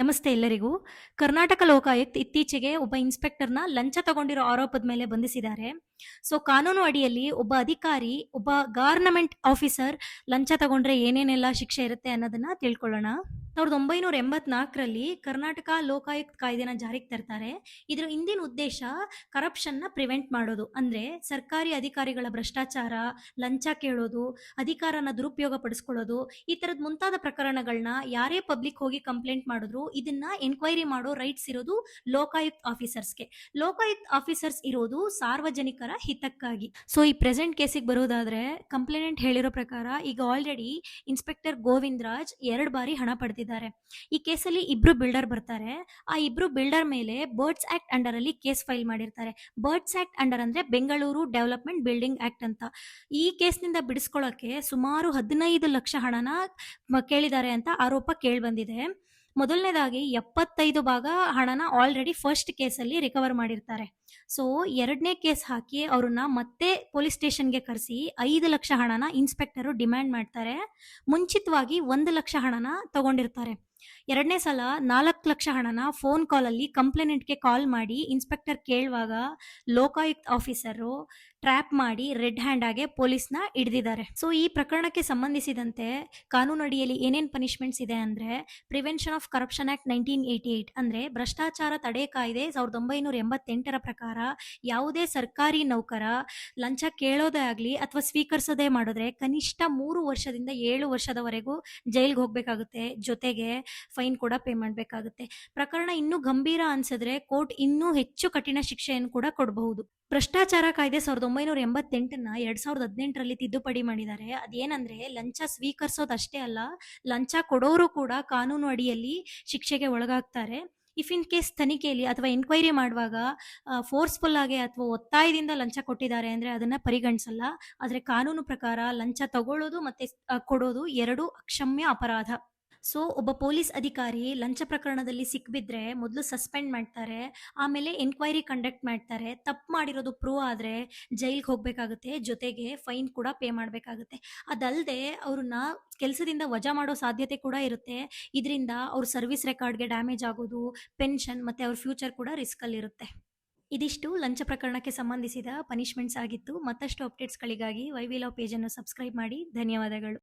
ನಮಸ್ತೆ ಎಲ್ಲರಿಗೂ. ಕರ್ನಾಟಕ ಲೋಕಾಯುಕ್ತ ಇತ್ತೀಚೆಗೆ ಒಬ್ಬ ಇನ್ಸ್‌ಪೆಕ್ಟರ್‌ನ ಲಂಚ ತಗೊಂಡಿರೋ ಆರೋಪದ ಮೇಲೆ ಬಂಧಿಸಿದ್ದಾರೆ. ಸೊ, ಕಾನೂನು ಅಡಿಯಲ್ಲಿ ಒಬ್ಬ ಅಧಿಕಾರಿ, ಒಬ್ಬ ಗವರ್ನಮೆಂಟ್ ಆಫೀಸರ್ ಲಂಚ ತಗೊಂಡ್ರೆ ಏನೇನೆಲ್ಲ ಶಿಕ್ಷೆ ಇರುತ್ತೆ ಅನ್ನೋದನ್ನ ತಿಳ್ಕೊಳ್ಳೋಣ. 1984ರಲ್ಲಿ ಕರ್ನಾಟಕ ಲೋಕಾಯುಕ್ತ ಕಾಯ್ದೆನ ಜಾರಿಗೆ ತರ್ತಾರೆ. ಇದರ ಹಿಂದಿನ ಉದ್ದೇಶ ಕರಪ್ಷನ್‌ನ ಪ್ರಿವೆಂಟ್ ಮಾಡೋದು. ಅಂದ್ರೆ ಸರ್ಕಾರಿ ಅಧಿಕಾರಿಗಳ ಭ್ರಷ್ಟಾಚಾರ, ಲಂಚ ಕೇಳೋದು, ಅಧಿಕಾರನ ದುರುಪಯೋಗ ಪಡಿಸ್ಕೊಳ್ಳೋದು, ಈ ತರದ ಮುಂತಾದ ಪ್ರಕರಣಗಳನ್ನ ಯಾರೇ ಪಬ್ಲಿಕ್ ಹೋಗಿ ಕಂಪ್ಲೇಂಟ್ ಮಾಡಿದ್ರು ಇದನ್ನ ಎನ್ಕ್ವೈರಿ ಮಾಡೋ ರೈಟ್ಸ್ ಇರೋದು ಲೋಕಾಯುಕ್ತ ಆಫೀಸರ್ಸ್ಗೆ. ಲೋಕಾಯುಕ್ತ ಆಫೀಸರ್ಸ್ ಇರೋದು ಸಾರ್ವಜನಿಕರ ಹಿತಕ್ಕಾಗಿ. ಸೊ ಈ ಪ್ರೆಸೆಂಟ್ ಕೇಸಿಗೆ ಬರೋದಾದ್ರೆ, ಕಂಪ್ಲೇಂಟ್ ಹೇಳಿರೋ ಪ್ರಕಾರ ಈಗ ಆಲ್ರೆಡಿ ಇನ್ಸ್ಪೆಕ್ಟರ್ ಗೋವಿಂದ್ ರಾಜ್ 2 ಬಾರಿ ಹಣ ಪಡೆದಿದ್ದಾರೆ. ಈ ಕೇಸಲ್ಲಿ ಇಬ್ರು ಬಿಲ್ಡರ್ ಬರ್ತಾರೆ. ಆ ಇಬ್ರು ಬಿಲ್ಡರ್ ಮೇಲೆ ಬರ್ಡ್ಸ್ ಆಕ್ಟ್ ಅಂಡರ್ ಅಲ್ಲಿ ಕೇಸ್ ಫೈಲ್ ಮಾಡಿರ್ತಾರೆ. ಬರ್ಡ್ಸ್ ಆಕ್ಟ್ ಅಂಡರ್ ಅಂದ್ರೆ ಬೆಂಗಳೂರು ಡೆವಲಪ್ಮೆಂಟ್ ಬಿಲ್ಡಿಂಗ್ ಆಕ್ಟ್ ಅಂತ. ಈ ಕೇಸ್ನಿಂದ ಬಿಡಿಸ್ಕೊಳ್ಳೋಕೆ ಸುಮಾರು 15 ಲಕ್ಷ ಹಣನ ಕೇಳಿದ್ದಾರೆ ಅಂತ ಆರೋಪ ಕೇಳ್ಬಂದಿದೆ. ಮೊದಲನೇದಾಗಿ 75 ಭಾಗ ಹಣನ ಆಲ್ರೆಡಿ ಫಸ್ಟ್ ಕೇಸಲ್ಲಿ ರಿಕವರ್ ಮಾಡಿರ್ತಾರೆ. ಸೊ ಎರಡನೇ ಕೇಸ್ ಹಾಕಿ ಅವ್ರನ್ನ ಮತ್ತೆ ಪೊಲೀಸ್ ಸ್ಟೇಷನ್ಗೆ ಕರೆಸಿ 5 ಲಕ್ಷ ಹಣನ ಇನ್ಸ್ಪೆಕ್ಟರು ಡಿಮ್ಯಾಂಡ್ ಮಾಡ್ತಾರೆ. ಮುಂಚಿತವಾಗಿ 1 ಲಕ್ಷ ಹಣನ ತಗೊಂಡಿರ್ತಾರೆ. ಎರಡನೇ ಸಲ 4 ಲಕ್ಷ ಹಣನ ಫೋನ್ ಕಾಲಲ್ಲಿ ಕಂಪ್ಲೇನೆಂಟ್ಗೆ ಕಾಲ್ ಮಾಡಿ ಇನ್ಸ್ಪೆಕ್ಟರ್ ಕೇಳುವಾಗ ಲೋಕಾಯುಕ್ತ ಆಫೀಸರು ಟ್ರ್ಯಾಪ್ ಮಾಡಿ ರೆಡ್ ಹ್ಯಾಂಡ್ ಆಗಿ ಪೊಲೀಸ್ನ ಹಿಡಿದಿದ್ದಾರೆ. ಸೊ ಈ ಪ್ರಕರಣಕ್ಕೆ ಸಂಬಂಧಿಸಿದಂತೆ ಕಾನೂನು ಅಡಿಯಲ್ಲಿ ಏನೇನು ಪನಿಷ್ಮೆಂಟ್ಸ್ ಇದೆ ಅಂದ್ರೆ, ಪ್ರಿವೆನ್ಷನ್ ಆಫ್ ಕರಪ್ಷನ್ ಆಕ್ಟ್ 1988 ಅಂದ್ರೆ ಭ್ರಷ್ಟಾಚಾರ ತಡೆ ಕಾಯ್ದೆ 1988ರ ಪ್ರಕಾರ ಯಾವುದೇ ಸರ್ಕಾರಿ ನೌಕರ ಲಂಚ ಕೇಳೋದೇ ಆಗಲಿ ಅಥವಾ ಸ್ವೀಕರಿಸೋದೇ ಮಾಡಿದ್ರೆ ಕನಿಷ್ಠ 3 ವರ್ಷದಿಂದ 7 ವರ್ಷದವರೆಗೂ ಜೈಲ್ಗೆ ಹೋಗ್ಬೇಕಾಗುತ್ತೆ. ಜೊತೆಗೆ ಫೈನ್ ಕೂಡ ಪೇ ಮಾಡಬೇಕಾಗುತ್ತೆ. ಪ್ರಕರಣ ಇನ್ನೂ ಗಂಭೀರ ಅನ್ಸಿದ್ರೆ ಕೋರ್ಟ್ ಇನ್ನೂ ಹೆಚ್ಚು ಕಠಿಣ ಶಿಕ್ಷೆಯನ್ನು ಕೂಡ ಕೊಡಬಹುದು. ಭ್ರಷ್ಟಾಚಾರ ಕಾಯ್ದೆ 1988ನ್ನ 2018ರಲ್ಲಿ ತಿದ್ದುಪಡಿ ಮಾಡಿದ್ದಾರೆ. ಅದೇನಂದ್ರೆ ಲಂಚ ಸ್ವೀಕರಿಸೋದಷ್ಟೇ ಅಲ್ಲ, ಲಂಚ ಕೊಡೋರು ಕೂಡ ಕಾನೂನು ಅಡಿಯಲ್ಲಿ ಶಿಕ್ಷೆಗೆ ಒಳಗಾಗ್ತಾರೆ. ಇಫ್ ಇನ್ ಕೇಸ್ ತನಿಖೆಯಲ್ಲಿ ಅಥವಾ ಎನ್ಕ್ವೈರಿ ಮಾಡುವಾಗ ಫೋರ್ಸ್ಫುಲ್ ಆಗಿ ಅಥವಾ ಒತ್ತಾಯದಿಂದ ಲಂಚ ಕೊಟ್ಟಿದ್ದಾರೆ ಅಂದ್ರೆ ಅದನ್ನ ಪರಿಗಣಿಸಲ್ಲ. ಆದ್ರೆ ಕಾನೂನು ಪ್ರಕಾರ ಲಂಚ ತಗೊಳ್ಳೋದು ಮತ್ತೆ ಕೊಡೋದು ಎರಡು ಅಕ್ಷಮ್ಯ ಅಪರಾಧ. ಸೊ ಒಬ್ಬ ಪೊಲೀಸ್ ಅಧಿಕಾರಿ ಲಂಚ ಪ್ರಕರಣದಲ್ಲಿ ಸಿಕ್ಬಿದ್ರೆ ಮೊದಲು ಸಸ್ಪೆಂಡ್ ಮಾಡ್ತಾರೆ, ಆಮೇಲೆ ಎನ್ಕ್ವೈರಿ ಕಂಡಕ್ಟ್ ಮಾಡ್ತಾರೆ. ತಪ್ಪು ಮಾಡಿರೋದು ಪ್ರೂವ್ ಆದರೆ ಜೈಲ್ಗೆ ಹೋಗಬೇಕಾಗುತ್ತೆ, ಜೊತೆಗೆ ಫೈನ್ ಕೂಡ ಪೇ ಮಾಡಬೇಕಾಗುತ್ತೆ. ಅದಲ್ಲದೆ ಅವ್ರನ್ನ ಕೆಲಸದಿಂದ ವಜಾ ಮಾಡೋ ಸಾಧ್ಯತೆ ಕೂಡ ಇರುತ್ತೆ. ಇದರಿಂದ ಅವ್ರ ಸರ್ವಿಸ್ ರೆಕಾರ್ಡ್ಗೆ ಡ್ಯಾಮೇಜ್ ಆಗೋದು, ಪೆನ್ಷನ್ ಮತ್ತು ಅವ್ರ ಫ್ಯೂಚರ್ ಕೂಡ ರಿಸ್ಕಲ್ಲಿರುತ್ತೆ. ಇದಿಷ್ಟು ಲಂಚ ಪ್ರಕರಣಕ್ಕೆ ಸಂಬಂಧಿಸಿದ ಪನಿಷ್ಮೆಂಟ್ಸ್ ಆಗಿತ್ತು. ಮತ್ತಷ್ಟು ಅಪ್ಡೇಟ್ಸ್ಗಳಿಗಾಗಿ ವೈವಿಲಾವ್ ಪೇಜನ್ನು ಸಬ್ಸ್ಕ್ರೈಬ್ ಮಾಡಿ. ಧನ್ಯವಾದಗಳು.